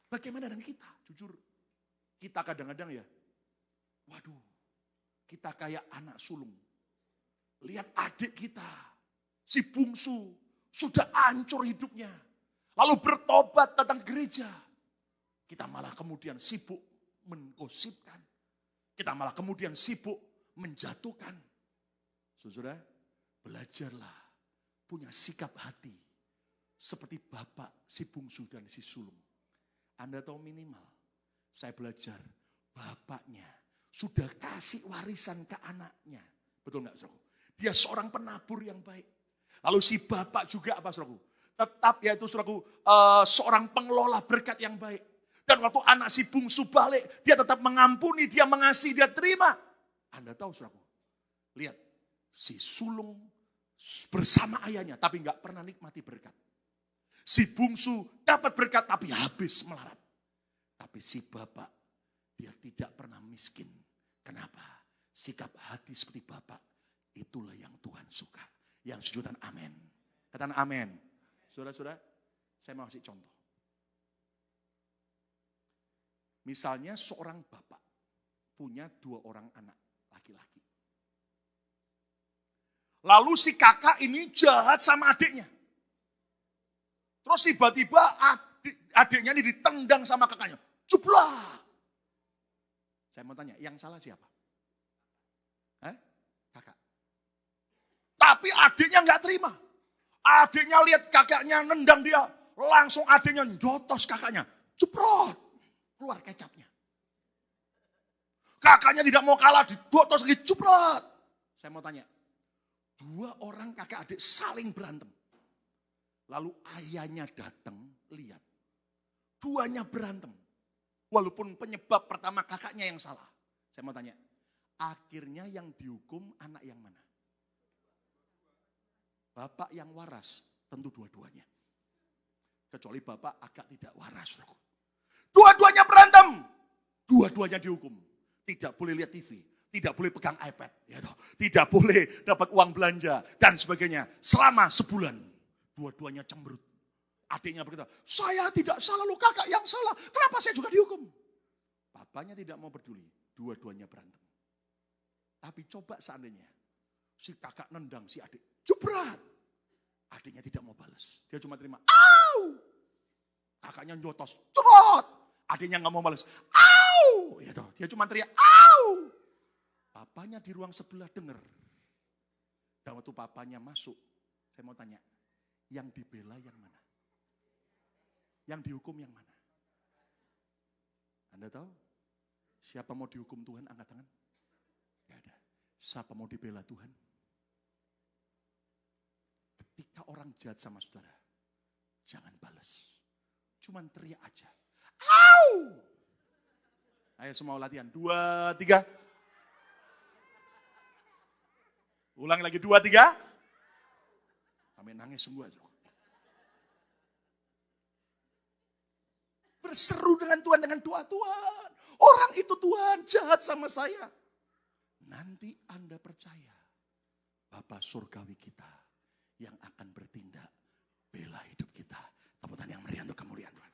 Bagaimana dengan kita? Jujur, kita kadang-kadang ya, waduh, kita kayak anak sulung. Lihat adik kita, si bungsu, sudah hancur hidupnya. Lalu bertobat datang gereja. Kita malah kemudian sibuk menggosipkan. Kita malah kemudian sibuk menjatuhkan. Saudara, belajarlah punya sikap hati seperti bapak si bungsu dan si sulung. Anda tahu minimal, saya belajar bapaknya sudah kasih warisan ke anaknya. Betul nggak saudara? Dia seorang penabur yang baik. Lalu si bapak juga apa saudara? Tetap yaitu saudara, seorang pengelola berkat yang baik. Dan waktu anak si bungsu balik, dia tetap mengampuni, dia mengasihi, dia terima. Anda tahu saudaraku, lihat si sulung bersama ayahnya, tapi nggak pernah nikmati berkat. Si bungsu dapat berkat, tapi habis melarat. Tapi si bapak dia tidak pernah miskin. Kenapa? Sikap hati seperti Bapak, itulah yang Tuhan suka. Yang sejutan amin. Katakan amin. Saudara-saudara, saya mau kasih contoh. Misalnya seorang bapak punya 2 orang anak laki-laki. Lalu si kakak ini jahat sama adiknya. Terus tiba-tiba adiknya ini ditendang sama kakaknya. Jeblak. Saya mau tanya, yang salah siapa? Kakak. Tapi adiknya nggak terima. Adiknya lihat kakaknya nendang dia. Langsung adiknya jotos kakaknya. Jeprot. Keluar kecapnya. Kakaknya tidak mau kalah, digotos lagi, jeprot. Saya mau tanya, 2 orang kakak adik saling berantem. Lalu ayahnya datang, lihat. 2-nya berantem. Walaupun penyebab pertama kakaknya yang salah. Saya mau tanya, akhirnya yang dihukum anak yang mana? Bapak yang waras, tentu dua-duanya. Kecuali bapak agak tidak waras. Dua-duanya berantem. Dua-duanya dihukum. Tidak boleh lihat TV. Tidak boleh pegang iPad. Tidak boleh dapat uang belanja. Dan sebagainya. Selama sebulan. Dua-duanya cemberut. Adiknya berkata, saya tidak salah, lu kakak yang salah. Kenapa saya juga dihukum? Bapaknya tidak mau peduli. Dua-duanya berantem. Tapi coba seandainya. Si kakak nendang si adik. Jebrat. Adiknya tidak mau balas. Dia cuma terima. Au! Kakaknya njotos. Cerot. Adiknya nggak mau balas. Au! Ya toh, dia cuma teriak. Au! Papanya di ruang sebelah dengar. Dan waktu papanya masuk. Saya mau tanya. Yang dibela yang mana? Yang dihukum yang mana? Anda tahu? Siapa mau dihukum Tuhan? Angkat tangan. Gak ada. Siapa mau dibela Tuhan? Ketika orang jahat sama saudara, jangan balas. Cuman teriak aja. Au! Ayo semua latihan. 2, 3. Ulangi lagi 2, 3. Sampai nangis semua. Berseru dengan Tuhan dengan doa, Tuhan. Orang itu Tuhan jahat sama saya. Nanti Anda percaya. Bapa surgawi kita yang akan bertindak bela hidup kita. Tepuk tangan yang meriah untuk kemuliaan Tuhan.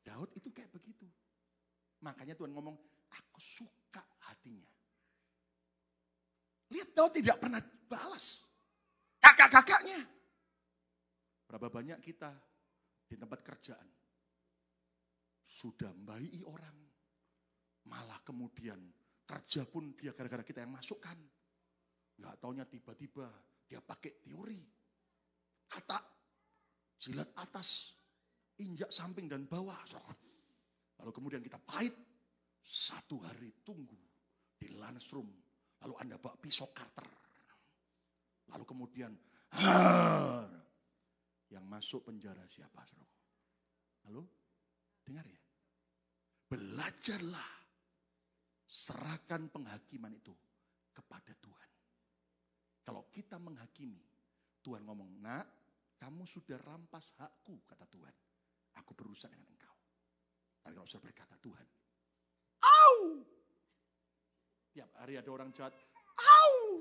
Daud itu kayak begitu. Makanya Tuhan ngomong, aku suka hatinya. Lihat Daud tidak pernah balas. Kakak-kakaknya. Berapa banyak kita di tempat kerjaan. Sudah membaiki orang. Malah kemudian kerja pun dia gara-gara kita yang masukkan. Gak taunya tiba-tiba dia pakai teori. Kata jilat atas, injak samping dan bawah. Lalu kemudian kita pahit. 1 hari tunggu di lunchroom. Lalu Anda bawa pisau cutter. Lalu kemudian yang masuk penjara siapa? Halo? Dengar ya. Belajarlah. Serahkan penghakiman itu kepada Tuhan. Kalau kita menghakimi, Tuhan ngomong, nak, kamu sudah rampas hakku, kata Tuhan. Aku berurusan dengan engkau. Tapi kalau sudah berkata Tuhan, au! Tiap hari ada orang jahat, au!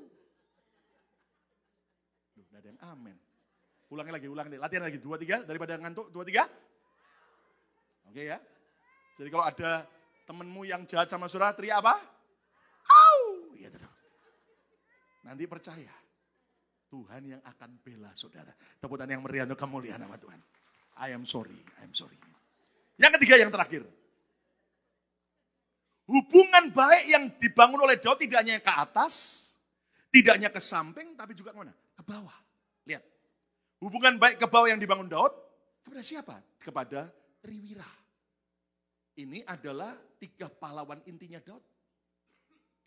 Duh, gak ada yang amin. Ulangi lagi, latihan lagi. 2, 3, daripada ngantuk, 2, 3. Oke ya. Jadi kalau ada temenmu yang jahat sama saudara, teriak apa? Au! Ya, nanti percaya, Tuhan yang akan bela saudara. Tepuk tangan yang meriah untuk kemuliaan nama Tuhan. I am sorry. Yang ketiga, yang terakhir. Hubungan baik yang dibangun oleh Daud tidak hanya ke atas, tidak hanya ke samping, tapi juga kemana? Ke bawah. Lihat. Hubungan baik ke bawah yang dibangun Daud, kepada siapa? Kepada Triwira. Ini adalah 3 pahlawan intinya Daud.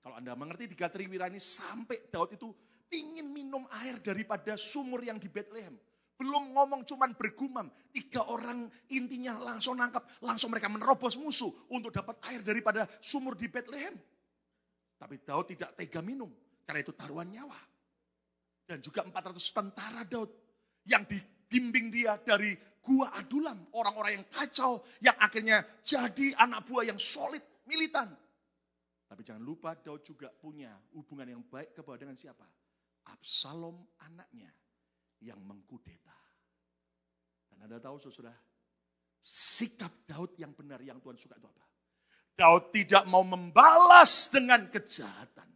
Kalau Anda mengerti 3 Triwira ini, sampai Daud itu ingin minum air daripada sumur yang di Bethlehem. Belum ngomong, cuman bergumam. 3 orang intinya langsung nangkap, langsung mereka menerobos musuh untuk dapat air daripada sumur di Bethlehem. Tapi Daud tidak tega minum, karena itu taruhan nyawa. Dan juga 400 tentara Daud yang dibimbing dia dari gua adulam, orang-orang yang kacau, yang akhirnya jadi anak buah yang solid, militan. Tapi jangan lupa Daud juga punya hubungan yang baik kepada dengan siapa? Absalom anaknya yang mengkudeta. Dan Anda tahu saudara, sikap Daud yang benar yang Tuhan suka itu apa? Daud tidak mau membalas dengan kejahatan.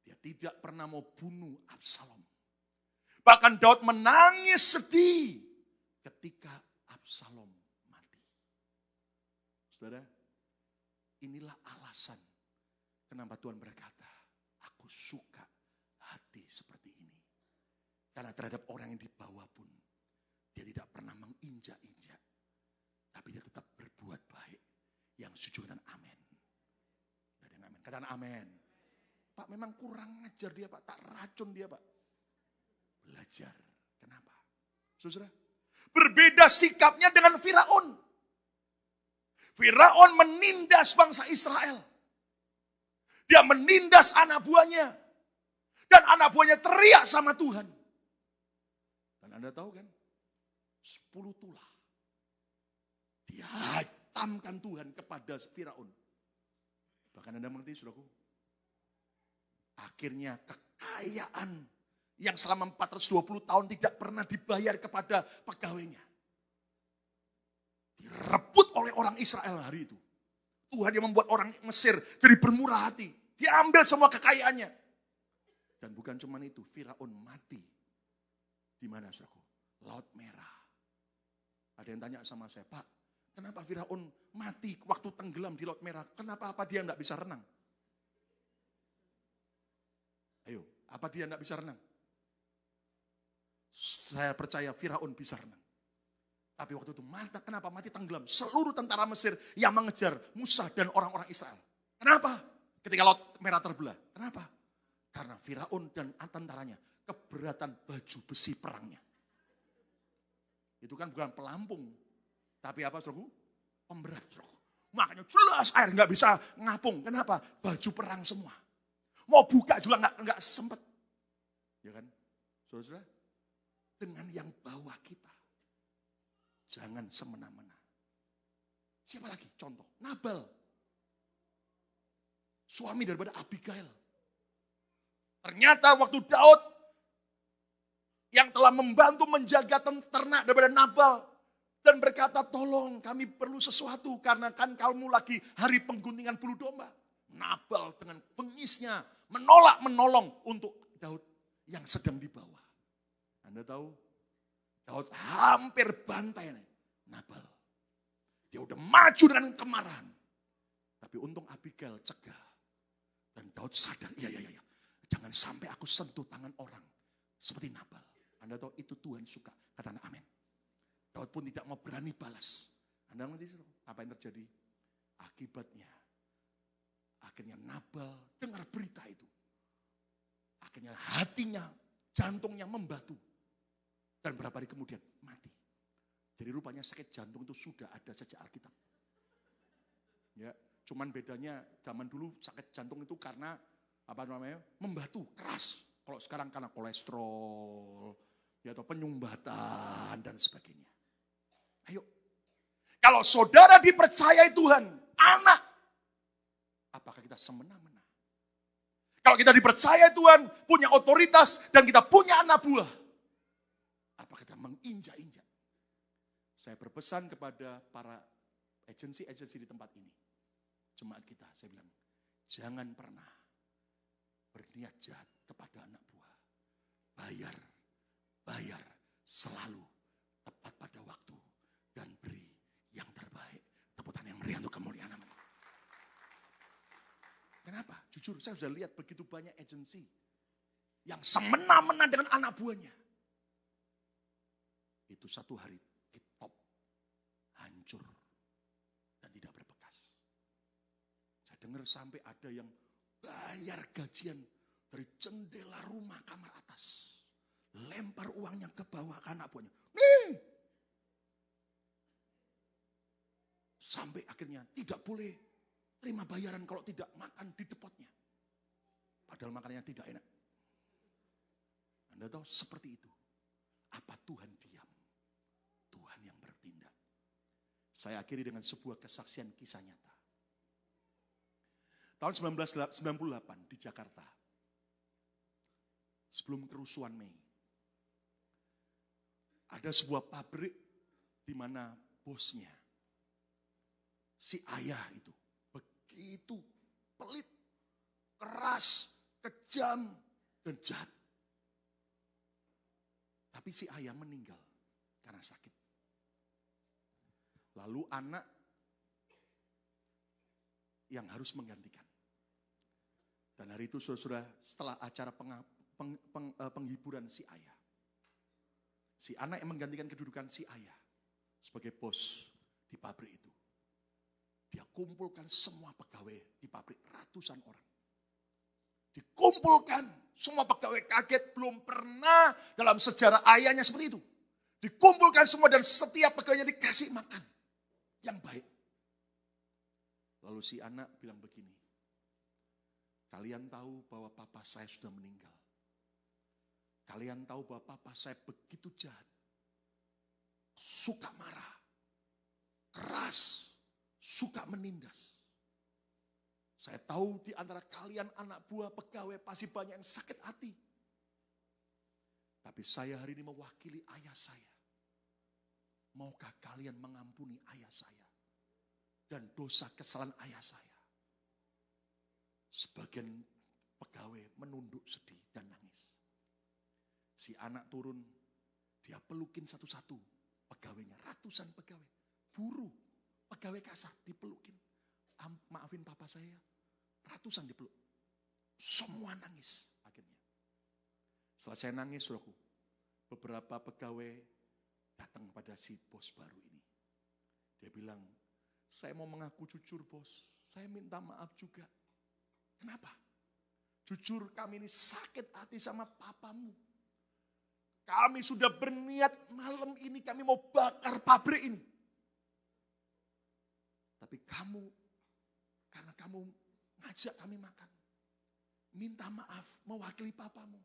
Dia tidak pernah mau bunuh Absalom. Bahkan Daud menangis sedih ketika Absalom mati. Saudara, inilah alasan kenapa Tuhan berkata, aku suka hati seperti ini. Karena terhadap orang yang dibawa pun, dia tidak pernah menginjak-injak. Tapi dia tetap berbuat baik. Yang setuju katakan amin. Katakan amin. Pak, memang kurang ngajar dia Pak, tak racun dia Pak. Belajar. Kenapa? Saudara, berbeda sikapnya dengan Firaun. Firaun menindas bangsa Israel. Dia menindas anak buahnya. Dan anak buahnya teriak sama Tuhan. Dan Anda tahu kan, 10 tulah dihantamkan Tuhan kepada Firaun. Bahkan Anda mengerti saudaraku, akhirnya kekayaan yang selama 420 tahun tidak pernah dibayar kepada pegawainya, direbut oleh orang Israel hari itu. Tuhan yang membuat orang Mesir jadi bermurah hati. Dia ambil semua kekayaannya. Dan bukan cuma itu, Firaun mati. Di mana saudaraku? Laut Merah. Ada yang tanya sama saya, Pak, kenapa Firaun mati waktu tenggelam di Laut Merah? Kenapa dia enggak bisa renang? Ayo, apa dia enggak bisa renang? Saya percaya Firaun bisa renang. Tapi waktu itu kenapa mati tenggelam? Seluruh tentara Mesir yang mengejar Musa dan orang-orang Israel. Kenapa? Ketika Laut Merah terbelah. Kenapa? Karena Firaun dan tentaranya keberatan baju besi perangnya. Itu kan bukan pelampung. Tapi apa saudaraku? Pemberat. Saudaraku. Makanya jelas air nggak bisa ngapung. Kenapa? Baju perang semua. Mau buka juga nggak sempet. Ya kan? Saudara-saudara, dengan yang bawa kita, jangan semena-mena. Siapa lagi? Contoh, Nabal. Suami daripada Abigail. Ternyata waktu Daud yang telah membantu menjaga ternak daripada Nabal. Dan berkata, tolong kami perlu sesuatu karena kan kamu lagi hari pengguntingan bulu domba. Nabal dengan bengisnya menolong untuk Daud yang sedang dibawa. Anda tahu, Daud hampir bantai Nabal. Dia udah maju dengan kemarahan. Tapi untung Abigail cegah. Dan Daud sadar, iya. Jangan sampai aku sentuh tangan orang seperti Nabal. Anda tahu itu Tuhan suka. Katakan amin. Daud pun tidak mau berani balas. Anda mengerti apa yang terjadi? Akibatnya, akhirnya Nabal dengar berita itu. Akhirnya hatinya, jantungnya membatu. Dan beberapa hari kemudian mati. Jadi rupanya sakit jantung itu sudah ada sejak Alkitab. Ya, cuman bedanya zaman dulu sakit jantung itu karena membatu keras. Kalau sekarang karena kolesterol, ya atau penyumbatan dan sebagainya. Ayo, kalau saudara dipercayai Tuhan, anak, apakah kita semena-mena? Kalau kita dipercayai Tuhan, punya otoritas dan kita punya anak buah, apakah kita menginjak-injak? Saya berpesan kepada para agensi-agensi di tempat ini, jemaat kita, saya bilang, jangan pernah berniat jahat kepada anak buah. Bayar selalu tepat pada waktu dan beri yang terbaik. Tepuk tangan yang meriah untuk kemuliaan nama. Kenapa? Jujur, saya sudah lihat begitu banyak agensi yang semena-mena dengan anak buahnya. Itu satu hari top, hancur, dan tidak berbekas. Saya dengar sampai ada yang bayar gajian dari jendela rumah kamar atas. Lempar uangnya ke bawah ke anak buahnya. Sampai akhirnya tidak boleh terima bayaran kalau tidak makan di depotnya. Padahal makanannya tidak enak. Anda tahu seperti itu. Apa Tuhan diam? Saya akhiri dengan sebuah kesaksian kisah nyata. Tahun 1998 di Jakarta, sebelum kerusuhan Mei, ada sebuah pabrik di mana bosnya, si ayah itu, begitu pelit, keras, kejam, dan jahat. Tapi si ayah meninggal karena sakit. Lalu anak yang harus menggantikan. Dan hari itu saudara, setelah acara penghiburan si ayah, si anak yang menggantikan kedudukan si ayah sebagai bos di pabrik itu, dia kumpulkan semua pegawai di pabrik, ratusan orang. Dikumpulkan, semua pegawai kaget, belum pernah dalam sejarah ayahnya seperti itu. Dikumpulkan semua dan setiap pegawainya dikasih makan yang baik. Lalu si anak bilang begini, kalian tahu bahwa papa saya sudah meninggal. Kalian tahu bahwa papa saya begitu jahat, suka marah, keras, suka menindas. Saya tahu di antara kalian anak buah pegawai pasti banyak yang sakit hati. Tapi saya hari ini mewakili ayah saya. Maukah kalian mengampuni ayah saya dan dosa kesalahan ayah saya? Sebagian pegawai menunduk sedih dan nangis. Si anak turun, dia pelukin satu-satu pegawainya, ratusan pegawai, buruh, pegawai kasar dipelukin. Maafin papa saya, ratusan dipeluk. Semua nangis akhirnya. Setelah saya nangis, saudaraku, beberapa pegawai datang pada si bos baru ini. Dia bilang, saya mau mengaku jujur bos, saya minta maaf juga. Kenapa? Jujur kami ini sakit hati sama papamu. Kami sudah berniat malam ini kami mau bakar pabrik ini. Tapi kamu, karena kamu ngajak kami makan, minta maaf mewakili papamu.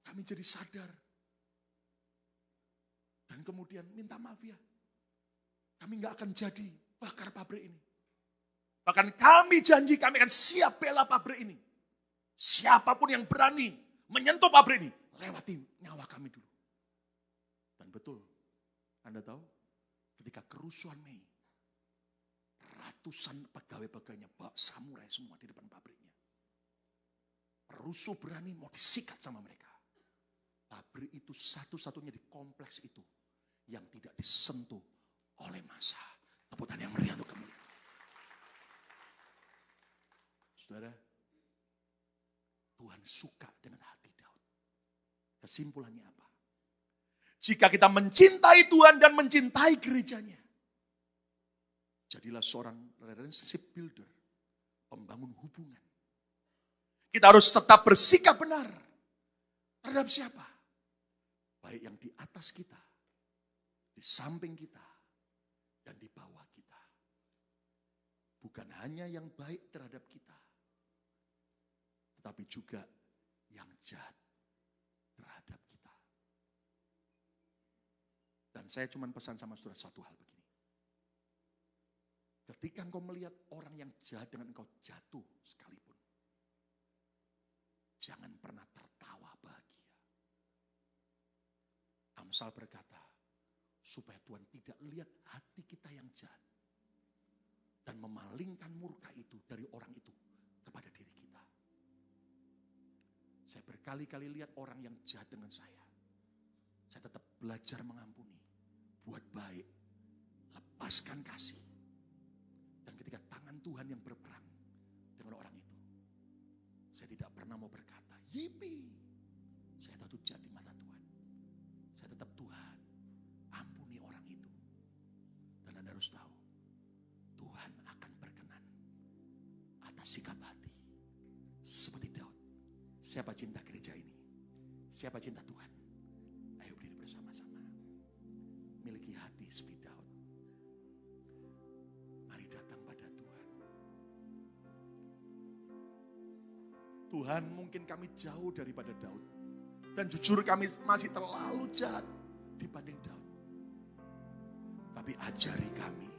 Kami jadi sadar. Dan kemudian minta maaf ya. Kami gak akan jadi bakar pabrik ini. Bahkan kami janji kami akan siap bela pabrik ini. Siapapun yang berani menyentuh pabrik ini, lewati nyawa kami dulu. Dan betul, Anda tahu, ketika kerusuhan Mei, ratusan pegawai-pegawainya bawa samurai semua di depan pabriknya. Perusuh berani mau disikat sama mereka. Pabrik itu satu-satunya di kompleks itu yang tidak disentuh oleh massa. Tepuk tangan yang meriah untuk kamu. Saudara, Tuhan suka dengan hati Daud. Kesimpulannya apa? Jika kita mencintai Tuhan dan mencintai gerejanya, jadilah seorang relationship builder, pembangun hubungan. Kita harus tetap bersikap benar terhadap siapa? Baik yang di atas kita, di samping kita, dan di bawah kita. Bukan hanya yang baik terhadap kita, tetapi juga yang jahat terhadap kita. Dan saya cuma pesan sama saudara satu hal begini. Ketika engkau melihat orang yang jahat dengan engkau jatuh sekalipun, jangan pernah tertawa bahagia. Amsal berkata, supaya Tuhan tidak lihat hati kita yang jahat dan memalingkan murka itu dari orang itu kepada diri kita. Saya berkali-kali lihat orang yang jahat dengan saya. Saya tetap belajar mengampuni, buat baik, lepaskan kasih. Dan ketika tangan Tuhan yang berperang dengan orang itu, saya tidak pernah mau berkata, yipi, saya takut jahat di mata Tuhan. Saya tetap Tuhan, ampuni orang itu. Dan Anda harus tahu, Tuhan akan berkenan atas sikap hati. Seperti Daud. Siapa cinta gereja ini? Siapa cinta Tuhan? Ayo berdiri bersama-sama. Miliki hati seperti Daud. Mari datang pada Tuhan. Tuhan, mungkin kami jauh daripada Daud. Dan jujur kami masih terlalu jahat dibanding Daud. tapi ajari kami